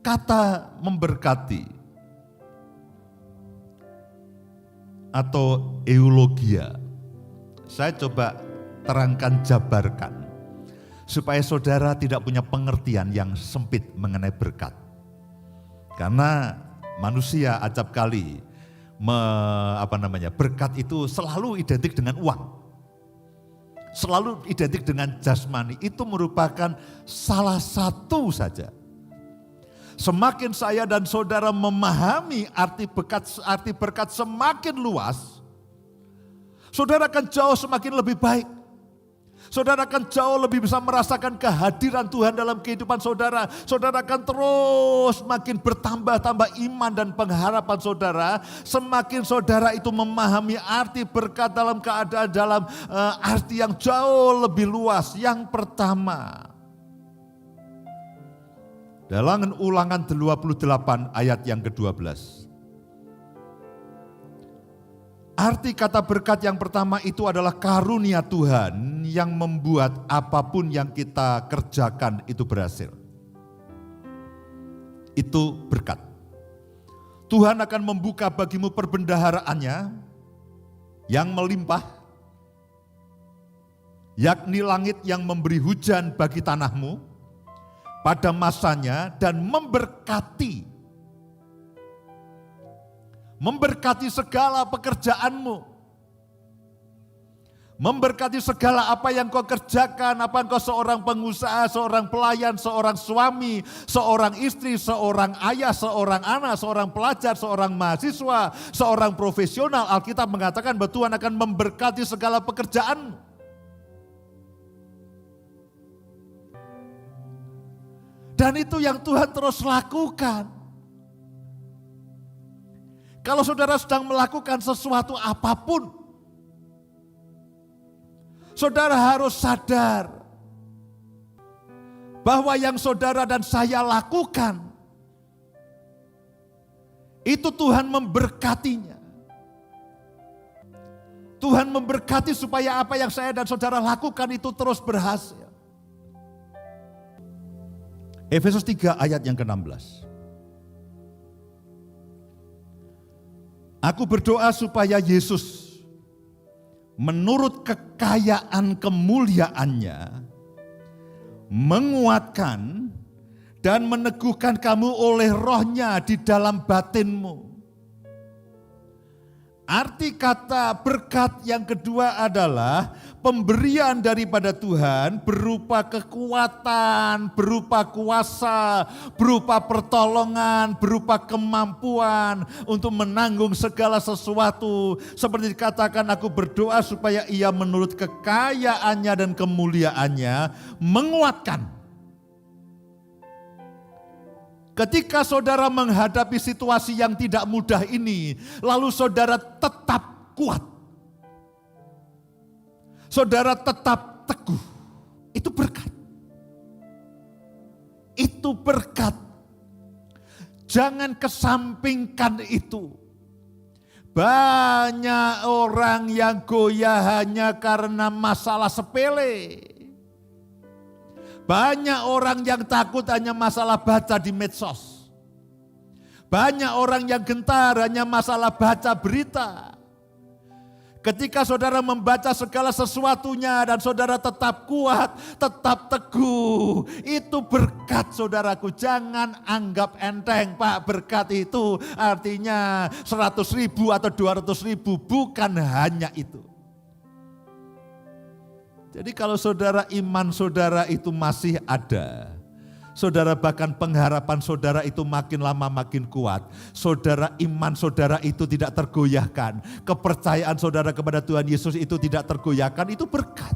kata memberkati atau eulogia, saya coba terangkan, jabarkan, supaya saudara tidak punya pengertian yang sempit mengenai berkat. Karena manusia acap kali berkat itu selalu identik dengan uang. Selalu identik dengan jasmani. Itu merupakan salah satu saja. Semakin saya dan saudara memahami arti berkat semakin luas, saudara akan jauh semakin lebih baik. Saudara akan jauh lebih bisa merasakan kehadiran Tuhan dalam kehidupan saudara. Saudara akan terus makin bertambah-tambah iman dan pengharapan saudara. Semakin saudara itu memahami arti berkat dalam keadaan arti yang jauh lebih luas. Yang pertama, dalam Ulangan 28 ayat yang ke-12. Arti kata berkat yang pertama itu adalah karunia Tuhan yang membuat apapun yang kita kerjakan itu berhasil. Itu berkat. Tuhan akan membuka bagimu perbendaharaannya yang melimpah, yakni langit yang memberi hujan bagi tanahmu pada masanya dan memberkati segala pekerjaanmu, memberkati segala apa yang kau kerjakan, apa engkau seorang pengusaha, seorang pelayan, seorang suami, seorang istri, seorang ayah, seorang anak, seorang pelajar, seorang mahasiswa, seorang profesional. Alkitab mengatakan bahwa Tuhan akan memberkati segala pekerjaanmu. Dan itu yang Tuhan terus lakukan. Kalau saudara sedang melakukan sesuatu apapun, saudara harus sadar bahwa yang saudara dan saya lakukan, itu Tuhan memberkatinya. Tuhan memberkati supaya apa yang saya dan saudara lakukan itu terus berhasil. Efesus 3 ayat yang ke-16. Aku berdoa supaya Yesus menurut kekayaan kemuliaannya menguatkan dan meneguhkan kamu oleh rohnya di dalam batinmu. Arti kata berkat yang kedua adalah pemberian daripada Tuhan berupa kekuatan, berupa kuasa, berupa pertolongan, berupa kemampuan untuk menanggung segala sesuatu. Seperti dikatakan, aku berdoa supaya ia menurut kekayaannya dan kemuliaannya menguatkan. Ketika saudara menghadapi situasi yang tidak mudah ini, lalu saudara tetap kuat. Saudara tetap teguh. Itu berkat. Itu berkat. Jangan kesampingkan itu. Banyak orang yang goyah hanya karena masalah sepele. Banyak orang yang takut hanya masalah baca di medsos. Banyak orang yang gentar hanya masalah baca berita. Ketika saudara membaca segala sesuatunya dan saudara tetap kuat, tetap teguh, itu berkat saudaraku. Jangan anggap enteng, Pak, berkat itu artinya 100.000 atau 200.000, bukan hanya itu. Jadi kalau saudara, iman saudara itu masih ada, saudara bahkan pengharapan saudara itu makin lama makin kuat, saudara, iman saudara itu tidak tergoyahkan, kepercayaan saudara kepada Tuhan Yesus itu tidak tergoyahkan, itu berkat.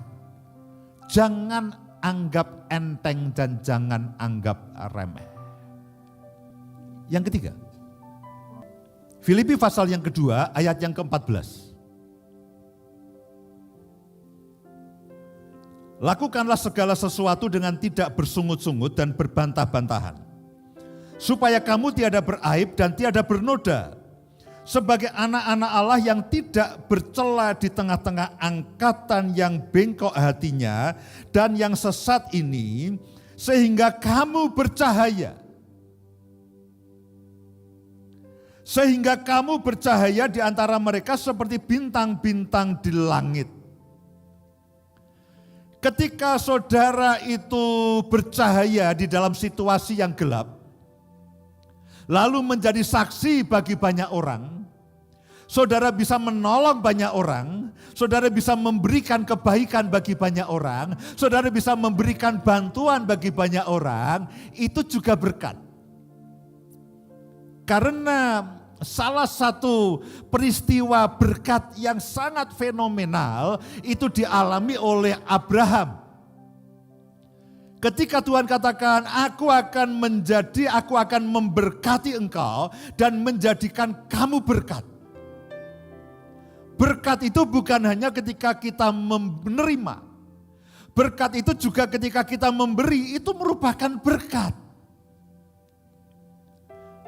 Jangan anggap enteng dan jangan anggap remeh. Yang ketiga, Filipi pasal yang kedua ayat yang ke-14. Lakukanlah segala sesuatu dengan tidak bersungut-sungut dan berbantah-bantahan, supaya kamu tiada beraib dan tiada bernoda, sebagai anak-anak Allah yang tidak bercela di tengah-tengah angkatan yang bengkok hatinya dan yang sesat ini, sehingga kamu bercahaya. Sehingga kamu bercahaya di antara mereka seperti bintang-bintang di langit. Ketika saudara itu bercahaya di dalam situasi yang gelap, lalu menjadi saksi bagi banyak orang, saudara bisa menolong banyak orang, saudara bisa memberikan kebaikan bagi banyak orang, saudara bisa memberikan bantuan bagi banyak orang, itu juga berkat. Karena salah satu peristiwa berkat yang sangat fenomenal itu dialami oleh Abraham. Ketika Tuhan katakan, aku akan memberkati engkau dan menjadikan kamu berkat. Berkat itu bukan hanya ketika kita menerima. Berkat itu juga ketika kita memberi, itu merupakan berkat.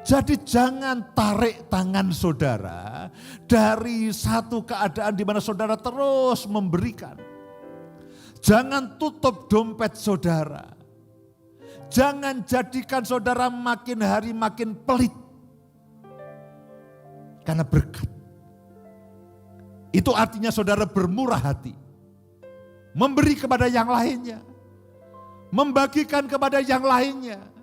Jadi jangan tarik tangan saudara dari satu keadaan di mana saudara terus memberikan. Jangan tutup dompet saudara. Jangan jadikan saudara makin hari makin pelit. Karena berkat. Itu artinya saudara bermurah hati. Memberi kepada yang lainnya. Membagikan kepada yang lainnya.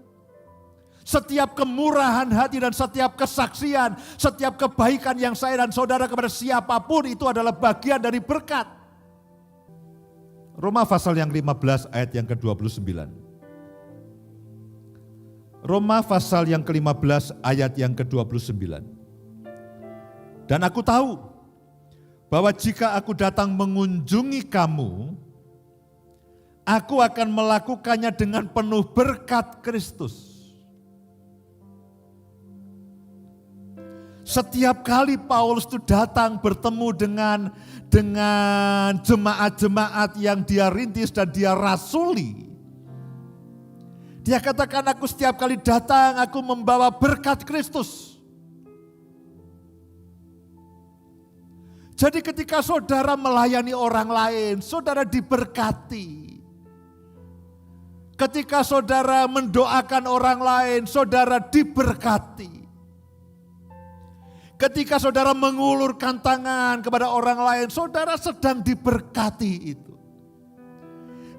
Setiap kemurahan hati dan setiap kesaksian, setiap kebaikan yang saya dan saudara kepada siapapun itu adalah bagian dari berkat. Roma pasal yang 15 ayat yang ke-29. Roma pasal yang ke-15 ayat yang ke-29. Dan aku tahu bahwa jika aku datang mengunjungi kamu, aku akan melakukannya dengan penuh berkat Kristus. Setiap kali Paulus itu datang bertemu dengan jemaat-jemaat yang dia rintis dan dia rasuli. Dia katakan, aku setiap kali datang aku membawa berkat Kristus. Jadi ketika saudara melayani orang lain, saudara diberkati. Ketika saudara mendoakan orang lain, saudara diberkati. Ketika saudara mengulurkan tangan kepada orang lain, saudara sedang diberkati itu.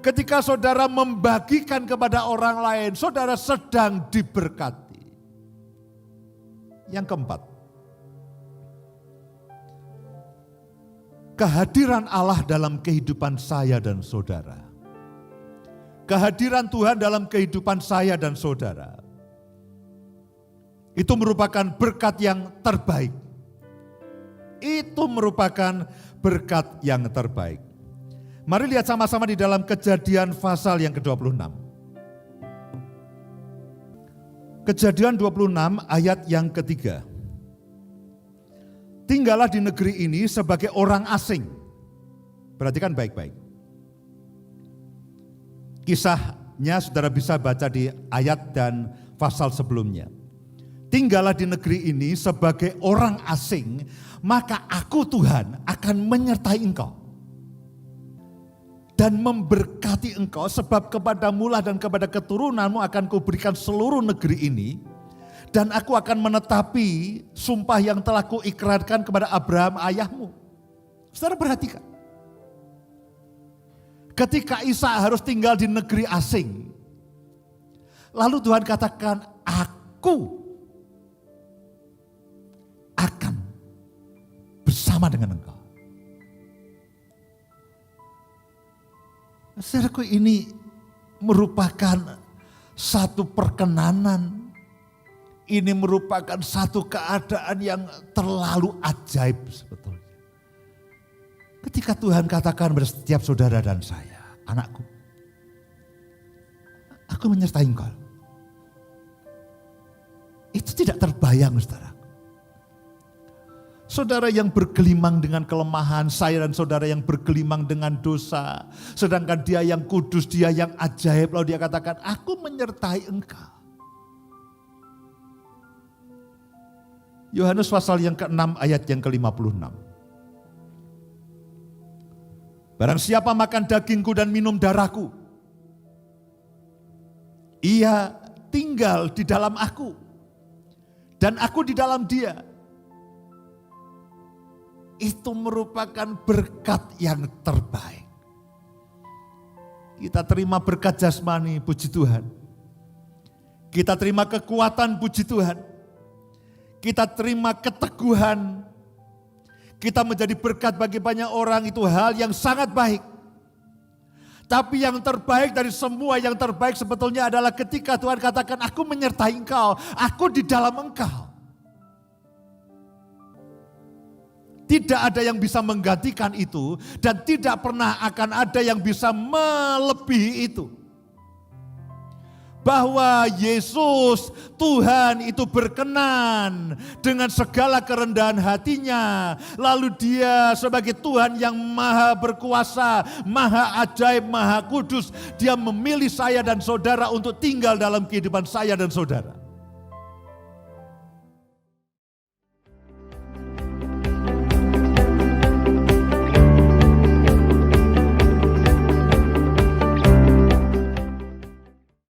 Ketika saudara membagikan kepada orang lain, saudara sedang diberkati. Yang keempat, kehadiran Allah dalam kehidupan saya dan saudara. Kehadiran Tuhan dalam kehidupan saya dan saudara. Itu merupakan berkat yang terbaik. Itu merupakan berkat yang terbaik. Mari lihat sama-sama di dalam Kejadian pasal yang ke-26. Kejadian 26 ayat yang ketiga. Tinggallah di negeri ini sebagai orang asing. Perhatikan baik-baik. Kisahnya saudara bisa baca di ayat dan pasal sebelumnya. Tinggallah di negeri ini sebagai orang asing, maka aku Tuhan akan menyertai engkau. Dan memberkati engkau, sebab kepadamu lah dan kepada keturunanmu akan kuberikan seluruh negeri ini. Dan aku akan menetapi sumpah yang telah kuikrarkan kepada Abraham ayahmu. Saudara perhatikan. Ketika Ishak harus tinggal di negeri asing. Lalu Tuhan katakan, aku akan bersama dengan engkau. Saudaraku, ini merupakan satu perkenanan. Ini merupakan satu keadaan yang terlalu ajaib sebetulnya. Ketika Tuhan katakan pada setiap saudara dan saya, anakku, aku menyertai engkau. Itu tidak terbayang, saudara. Saudara yang bergelimang dengan kelemahan, saya dan saudara yang bergelimang dengan dosa. Sedangkan dia yang kudus, dia yang ajaib. Lalu dia katakan, aku menyertai engkau. Yohanes pasal yang ke-6 ayat yang ke-56. Barang siapa makan dagingku dan minum darahku, ia tinggal di dalam aku. Dan aku di dalam dia. itu merupakan berkat yang terbaik. Kita terima berkat jasmani, puji Tuhan. Kita terima kekuatan, puji Tuhan. Kita terima keteguhan. Kita menjadi berkat bagi banyak orang, itu hal yang sangat baik. Tapi yang terbaik dari semua, yang terbaik sebetulnya adalah ketika Tuhan katakan, aku menyertai engkau, aku di dalam engkau. Tidak ada yang bisa menggantikan itu dan tidak pernah akan ada yang bisa melebihi itu. Bahwa Yesus Tuhan itu berkenan dengan segala kerendahan hatinya. Lalu dia sebagai Tuhan yang maha berkuasa, maha ajaib, maha kudus. Dia memilih saya dan saudara untuk tinggal dalam kehidupan saya dan saudara.